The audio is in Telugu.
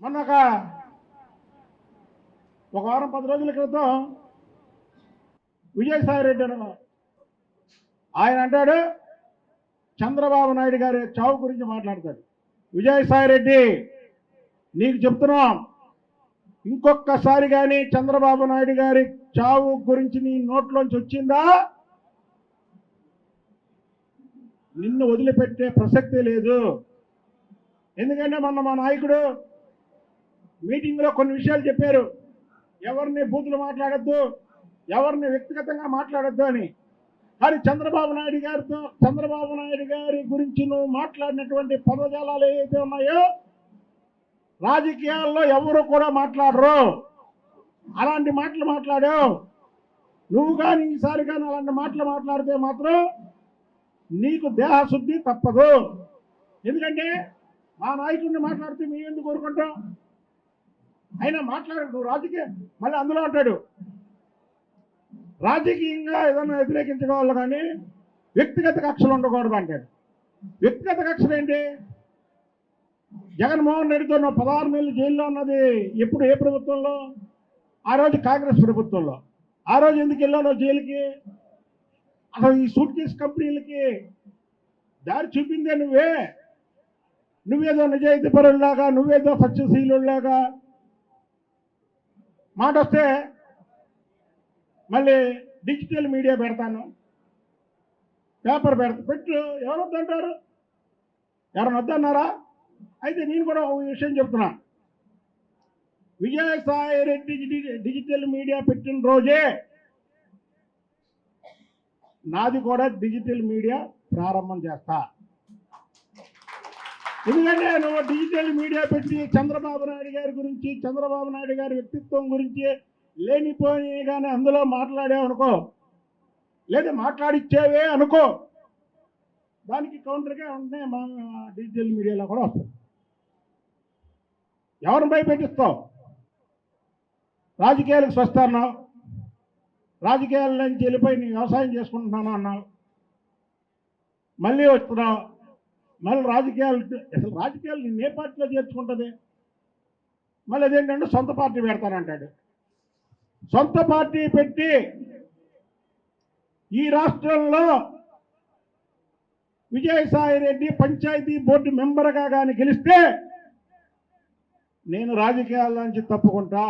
మొన్న ఒక వారం 10 రోజుల క్రితం విజయసాయి రెడ్డి ఆయన అంటాడు చంద్రబాబు నాయుడు గారి చావు గురించి మాట్లాడతాడు. విజయసాయి రెడ్డి నీకు చెప్తున్నాం, ఇంకొకసారి కానీ చంద్రబాబు నాయుడు గారి చావు గురించి నీ నోట్లోంచి వచ్చిందా నిన్ను వదిలిపెట్టే ప్రసక్తే లేదు. ఎందుకంటే మొన్న మా నాయకుడు మీటింగ్లో కొన్ని విషయాలు చెప్పారు, ఎవరిని బూతులు మాట్లాడద్దు, ఎవరిని వ్యక్తిగతంగా మాట్లాడద్దు అని. కానీ చంద్రబాబు నాయుడు గారి గురించి నువ్వు మాట్లాడినటువంటి పదజాలాలు ఏవైతే ఉన్నాయో రాజకీయాల్లో ఎవరు కూడా మాట్లాడరు. అలాంటి మాటలు మాట్లాడావు నువ్వు. కానీ ఈసారి కానీ అలాంటి మాటలు మాట్లాడితే మాత్రం నీకు దేహశుద్ధి తప్పదు. ఎందుకంటే మా నాయకుడిని మాట్లాడితే మేము ఎందుకు కోరుకుంటాం? అయినా మాట్లాడు నువ్వు రాజకీయ మళ్ళీ అందులో అంటాడు రాజకీయంగా ఏదైనా వ్యతిరేకించుకోవాలి కానీ వ్యక్తిగత కక్షలు ఉండకూడదు అంటాడు. వ్యక్తిగత కక్షలు ఏంటి? జగన్మోహన్ రెడ్డితో 16 నెలలు జైల్లో ఉన్నది ఎప్పుడు, ఏ ప్రభుత్వంలో? ఆ రోజు కాంగ్రెస్ ప్రభుత్వంలో. ఆ రోజు ఎందుకు వెళ్ళావు జైలుకి? అసలు ఈ సూట్ కేసు కంపెనీలకి దారి చూపిందే నువ్వేదో నిజాయితీ పరుల్లాగా, నువ్వేదో సత్యశీలులాగా మాట వస్తే మళ్ళీ డిజిటల్ మీడియా పెడతాను, పేపర్ పెట్టు. ఎవరు వద్దంటారు? ఎవరైనా వద్దన్నారా? అయితే నేను కూడా ఒక విషయం చెప్తున్నా, విజయసాయి రెడ్డి డిజిటల్ మీడియా పెట్టిన రోజే నాది కూడా డిజిటల్ మీడియా ప్రారంభం చేస్తా. ఎందుకంటే నువ్వు డిజిటల్ మీడియా పెట్టి చంద్రబాబు నాయుడు గారి గురించి, చంద్రబాబు నాయుడు గారి వ్యక్తిత్వం గురించి లేనిపోయి కానీ అందులో మాట్లాడావు అనుకో, లేదా మాట్లాడిచ్చేవే అనుకో, దానికి కౌంటర్గా ఉంటే మా డిజిటల్ మీడియాలో కూడా వస్తుంది. ఎవరిని భయపెట్టిస్తావు? రాజకీయాలకు స్వస్థాన్నావు, రాజకీయాల నుంచి వెళ్ళిపోయి నీ వ్యవసాయం చేసుకుంటున్నాను అన్నావు, మళ్ళీ వస్తున్నావు, మళ్ళీ అసలు రాజకీయాలు నిన్ను ఏ పార్టీలో చేర్చుకుంటుంది? మళ్ళీ అదేంటంటే సొంత పార్టీ పెడతానంటాడు. సొంత పార్టీ పెట్టి ఈ రాష్ట్రంలో విజయసాయి రెడ్డి పంచాయతీ బోర్డు మెంబర్గా కానీ గెలిస్తే నేను రాజకీయాల నుంచి తప్పుకుంటా.